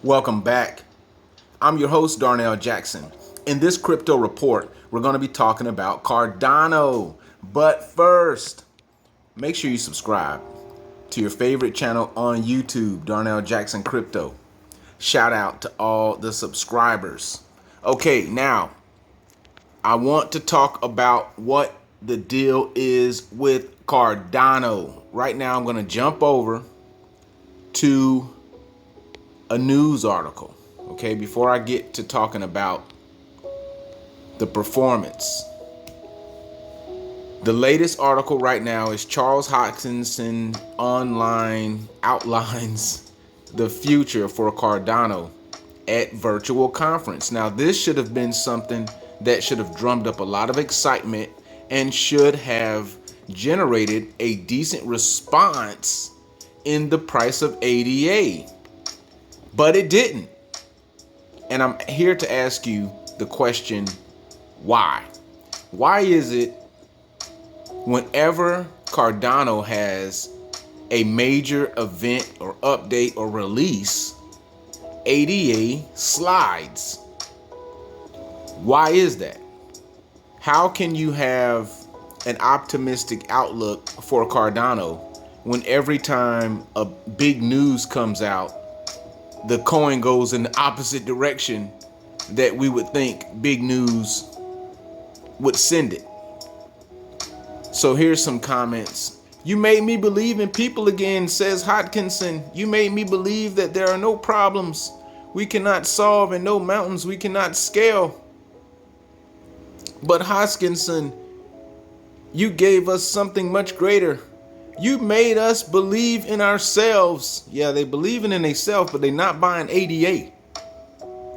Welcome back. I'm your host, Darnell Jackson. In this crypto report, we're going to be talking about Cardano. But first, make sure you subscribe to your favorite channel on YouTube, Darnell Jackson Crypto. Shout out to all the subscribers. Okay, now I want to talk about what the deal is with Cardano. Right now, I'm going to jump over to a news article, okay, before I get to talking about the performance. The latest article right now is Charles Hoskinson online outlines the future for Cardano at virtual conference. Now, this should have been something that should have drummed up a lot of excitement and should have generated a decent response in the price of ADA. But it didn't. And I'm here to ask you the question, why? Why is it whenever Cardano has a major event or update or release, ADA slides? Why is that? How can you have an optimistic outlook for Cardano when every time a big news comes out, the coin goes in the opposite direction that we would think big news would send it? So here's some comments. You made me believe in people again, says Hodkinson. You made me believe that there are no problems we cannot solve and no mountains we cannot scale. But Hodkinson, you gave us something much greater. You made us believe in ourselves. Yeah, they believing in themselves, but they not buying ADA.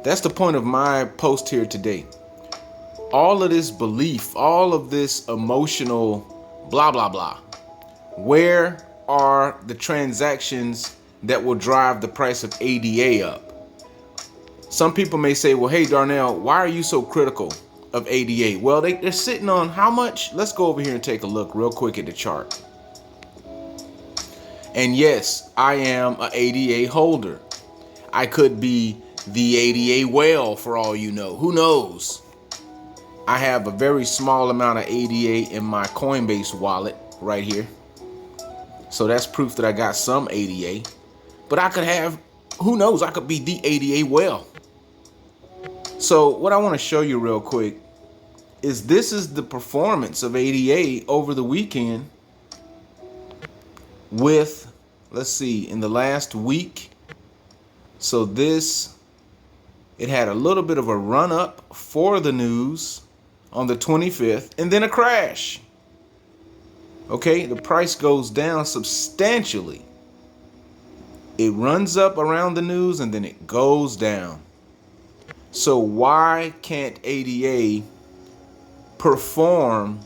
That's the point of my post here today. All of this belief, all of this emotional blah, blah, blah. Where are the transactions that will drive the price of ADA up? Some people may say, well, hey, Darnell, why are you so critical of ADA? Well, they're sitting on how much? Let's go over here and take a look real quick at the chart. And yes, I am an ADA holder. I could be the ADA whale for all you know. Who knows? I have a very small amount of ADA in my Coinbase wallet right here. So that's proof that I got some ADA. But I could have, who knows, I could be the ADA whale. So what I want to show you real quick is this is the performance of ADA over the weekend with, let's see, in the last week. So this, it had a little bit of a run up for the news on the 25th and then a crash. Okay, the price goes down substantially. It runs up around the news and then it goes down. So why can't ADA perform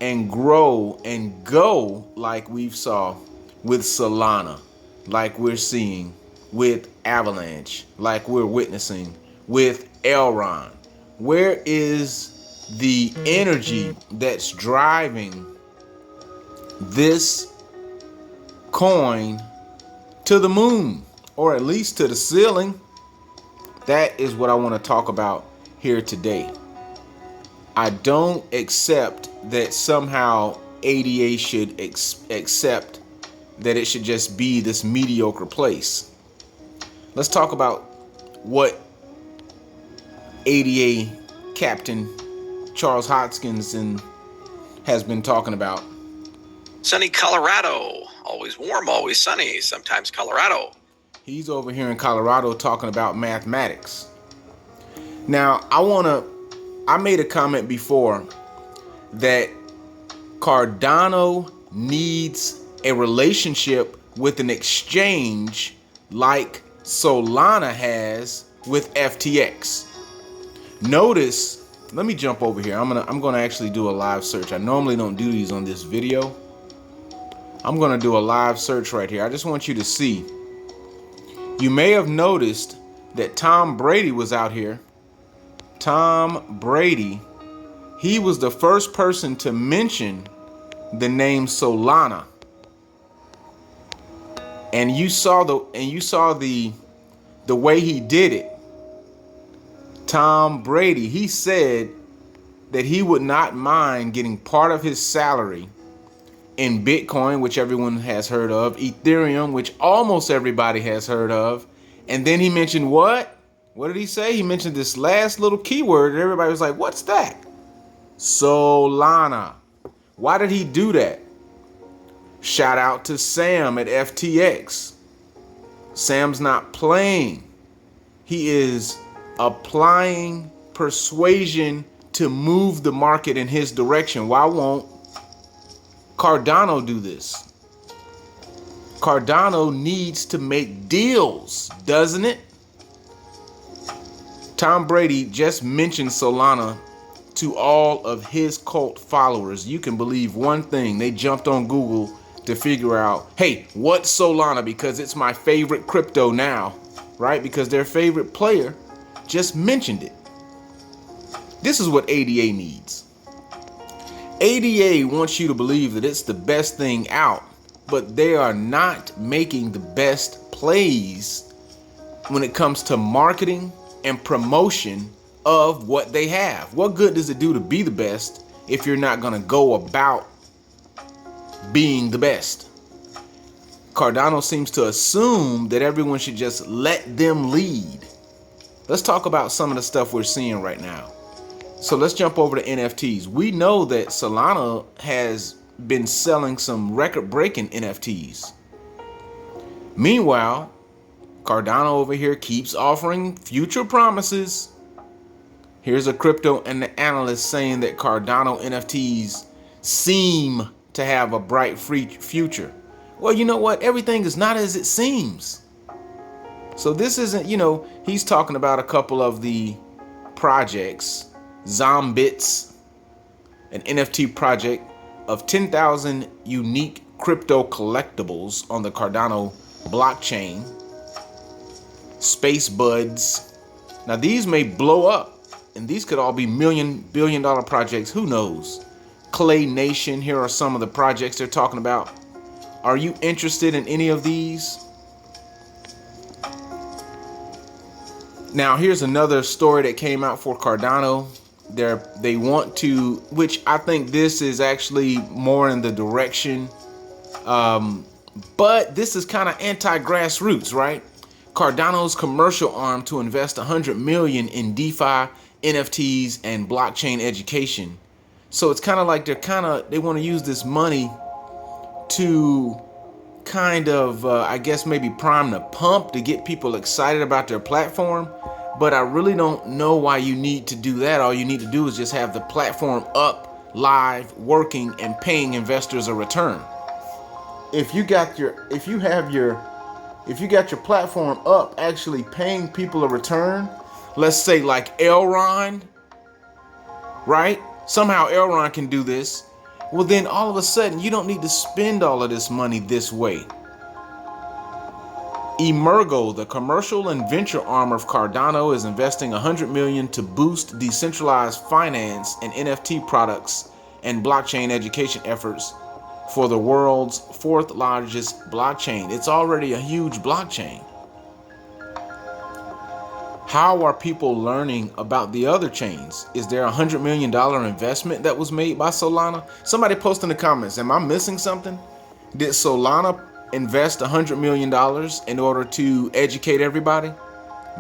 and grow and go like we've saw with Solana, like we're seeing with Avalanche, like we're witnessing with Elrond? Where is the energy that's driving this coin to the moon, or at least to the ceiling? That is what I want to talk about here today. I don't accept that somehow ADA should accept that it should just be this mediocre place. Let's talk about what ADA Captain Charles Hoskinson has been talking about. Sunny Colorado, always warm, always sunny, sometimes Colorado. He's over here in Colorado talking about mathematics. Now, I made a comment before that Cardano needs a relationship with an exchange like Solana has with FTX. Notice, let me jump over here. I'm gonna actually do a live search. I normally don't do these on this video. I'm gonna do a live search right here. I just want you to see. You may have noticed that Tom Brady was out here. Tom Brady, he was the first person to mention the name Solana. And you saw the the way he did it, Tom Brady, he said that he would not mind getting part of his salary in Bitcoin, which everyone has heard of, Ethereum, which almost everybody has heard of. And then he mentioned what? What did he say? He mentioned this last little keyword and everybody was like, what's that? Solana. Why did he do that? Shout out to Sam at FTX. Sam's not playing. He is applying persuasion to move the market in his direction. Why won't Cardano do this? Cardano needs to make deals, doesn't it? Tom Brady just mentioned Solana to all of his cult followers. You can believe one thing. They jumped on Google to figure out, hey, what's Solana? Because it's my favorite crypto now, right? Because their favorite player just mentioned it. This is what ADA needs. ADA wants you to believe that it's the best thing out, but they are not making the best plays when it comes to marketing and promotion of what they have. What good does it do to be the best if you're not going to go about being the best? Cardano seems to assume that everyone should just let them lead. Let's talk about some of the stuff we're seeing right now. So let's jump over to NFTs. We know that Solana has been selling some record-breaking NFTs. Meanwhile, Cardano over here keeps offering future promises. Here's a crypto and the analyst saying that Cardano NFTs seem to have a bright future. Well, you know what? Everything is not as it seems. So this isn't, he's talking about a couple of the projects. Zombits, an NFT project of 10,000 unique crypto collectibles on the Cardano blockchain. Space Buds. Now these may blow up, and these could all be billion-dollar projects. Who knows? Clay Nation. Here are some of the projects they're talking about. Are you interested in any of these? Now here's another story that came out for Cardano. They want to, which I think this is actually more in the direction, but this is kind of anti-grassroots, right? Cardano's commercial arm to invest $100 million in DeFi, NFTs, and blockchain education. So it's kind of like they want to use this money to kind of, I guess maybe prime the pump to get people excited about their platform. But I really don't know why you need to do that. All you need to do is just have the platform up, live, working, and paying investors a return. If you got your platform up, actually paying people a return, let's say like Elrond, right? Somehow Elrond can do this. Well, then all of a sudden you don't need to spend all of this money this way. Emergo, the commercial and venture arm of Cardano, is investing $100 million to boost decentralized finance and NFT products and blockchain education efforts for the world's fourth largest blockchain. It's already a huge blockchain. How are people learning about the other chains? Is there a $100 million investment that was made by Solana? Somebody post in the comments, am I missing something? Did Solana invest $100 million in order to educate everybody?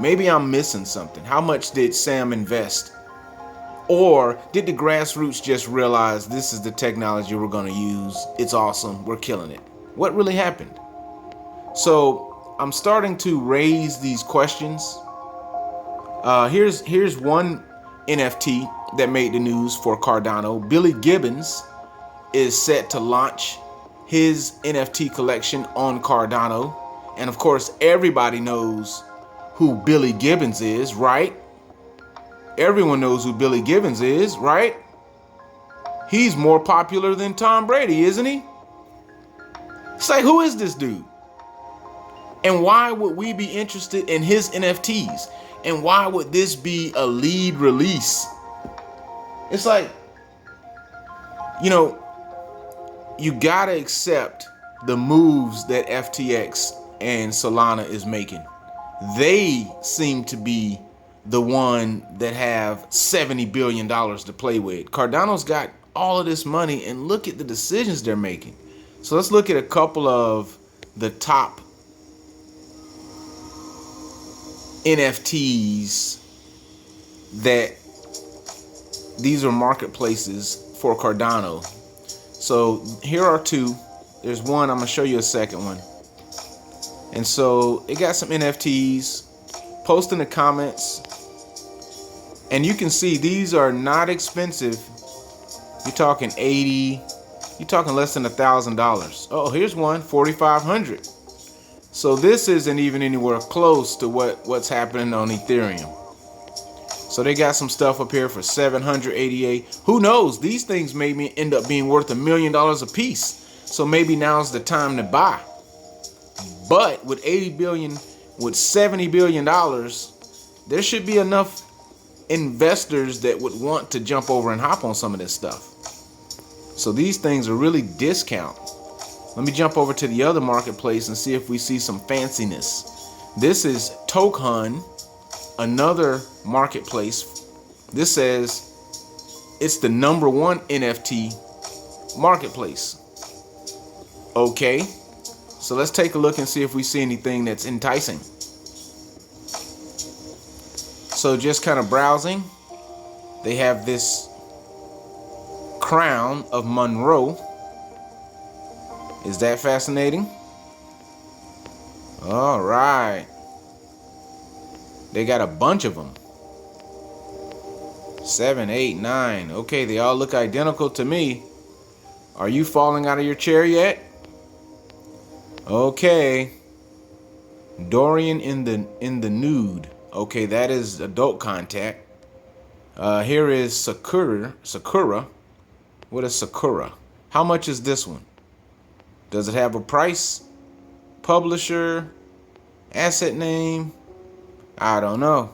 Maybe I'm missing something. How much did Sam invest? Or did the grassroots just realize this is the technology we're going to use? It's awesome. We're killing it. What really happened? So I'm starting to raise these questions. Here's one NFT that made the news for Cardano. Billy Gibbons is set to launch his NFT collection on Cardano. And of course, everybody knows who Billy Gibbons is, right? Everyone knows who Billy Gibbons is, right? He's more popular than Tom Brady, isn't he? It's like, who is this dude? And why would we be interested in his NFTs? And why would this be a lead release? It's like, you gotta accept the moves that FTX and Solana is making. they seem to be the one that have $70 billion to play with. Cardano's got all of this money, and look at the decisions they're making. So let's look at a couple of the top NFTs that these are marketplaces for Cardano. So here are two. There's one, I'm gonna show you a second one. And so it got some NFTs. Post in the comments. And you can see these are not expensive. You're talking 80, you're talking less than $1,000. Oh, here's one, 4,500. So this isn't even anywhere close to what's happening on Ethereum. So they got some stuff up here for 788. Who knows? These things may end up being worth $1 million a piece. So maybe now's the time to buy. But with 80 billion, with $70 billion, there should be enough investors that would want to jump over and hop on some of this stuff. So these things are really discount. Let me jump over to the other marketplace and see if we see some fanciness. This is Token, another marketplace. This says it's the #1 NFT marketplace. Okay, so let's take a look and see if we see anything that's enticing. So just kind of browsing, they have this crown of Monroe. Is that fascinating? All right. They got a bunch of them. 7, 8, 9. Okay, they all look identical to me. Are you falling out of your chair yet? Okay. Dorian in the nude. Okay, that is adult contact. Here is Sakura. What is Sakura? How much is this one? Does it have a price? Publisher? Asset name? I don't know.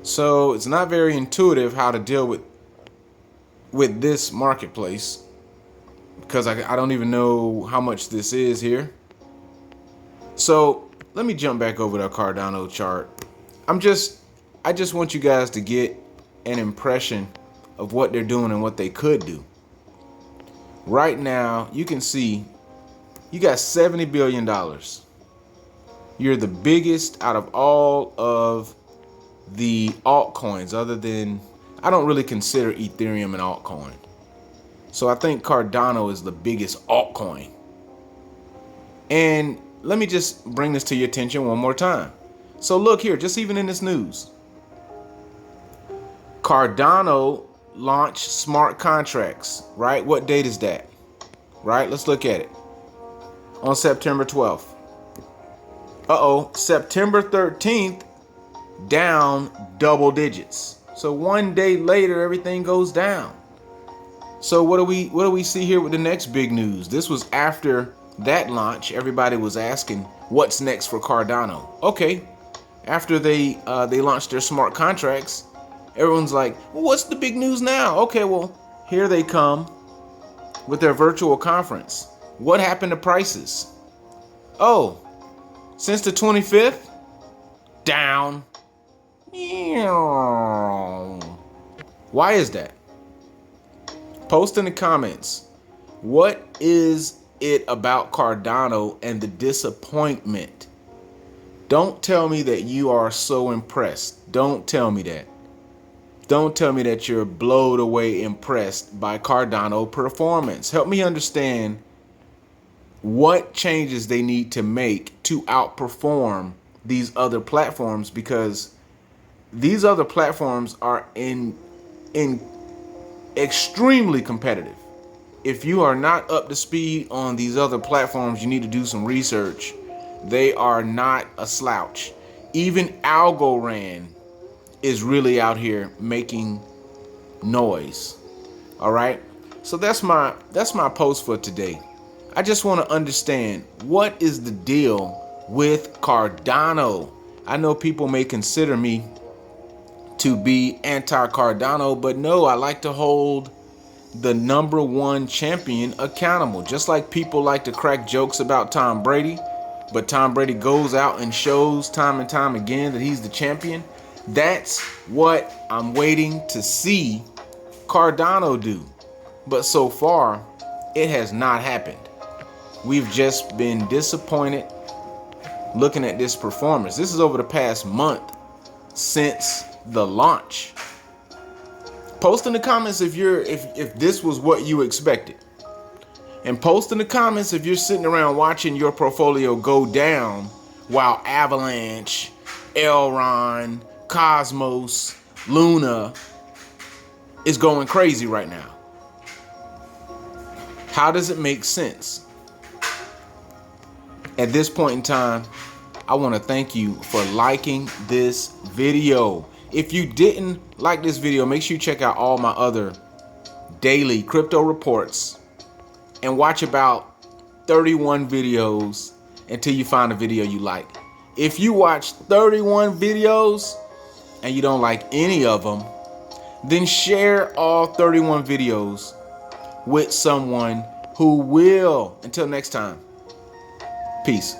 So it's not very intuitive how to deal with this marketplace, because I don't even know how much this is here. So let me jump back over to a Cardano chart. I just want you guys to get an impression of what they're doing and what they could do. Right now, you can see you got $70 billion. You're the biggest out of all of the altcoins, other than, I don't really consider Ethereum an altcoin. So I think Cardano is the biggest altcoin. And let me just bring this to your attention one more time. So look here, just even in this news, Cardano launched smart contracts, right? What date is that? Right? Let's look at it. On September 12th. September 13th, down double digits. So one day later, everything goes down. So what do we see here with the next big news? This was after that launch. Everybody was asking, what's next for Cardano? Okay, after they launched their smart contracts, everyone's like, well, what's the big news now? Okay, well, here they come with their virtual conference. What happened to prices? Oh, since the 25th, down. Why is that? Post in the comments. What is it about Cardano and the disappointment? Don't tell me that you are so impressed. Don't tell me that. Don't tell me that you're blown away impressed by Cardano performance. Help me understand what changes they need to make to outperform these other platforms, because these other platforms are in extremely competitive. If you are not up to speed on these other platforms, you need to do some research. They are not a slouch. Even Algorand is really out here making noise. All right. So that's my post for today. I just want to understand, what is the deal with Cardano? I know people may consider me to be anti-Cardano, but no, I like to hold the #1 champion accountable. Just like people like to crack jokes about Tom Brady, but Tom Brady goes out and shows time and time again that he's the champion. That's what I'm waiting to see Cardano do. But so far, it has not happened. We've just been disappointed looking at this performance. This is over the past month since the launch. Post in the comments if this was what you expected. And post in the comments if you're sitting around watching your portfolio go down while Avalanche, Elrond, Cosmos, Luna is going crazy right now. How does it make sense? At this point in time, I want to thank you for liking this video. If you didn't like this video, make sure you check out all my other daily crypto reports and watch about 31 videos until you find a video you like. If you watch 31 videos and you don't like any of them, then share all 31 videos with someone who will. Until next time, peace.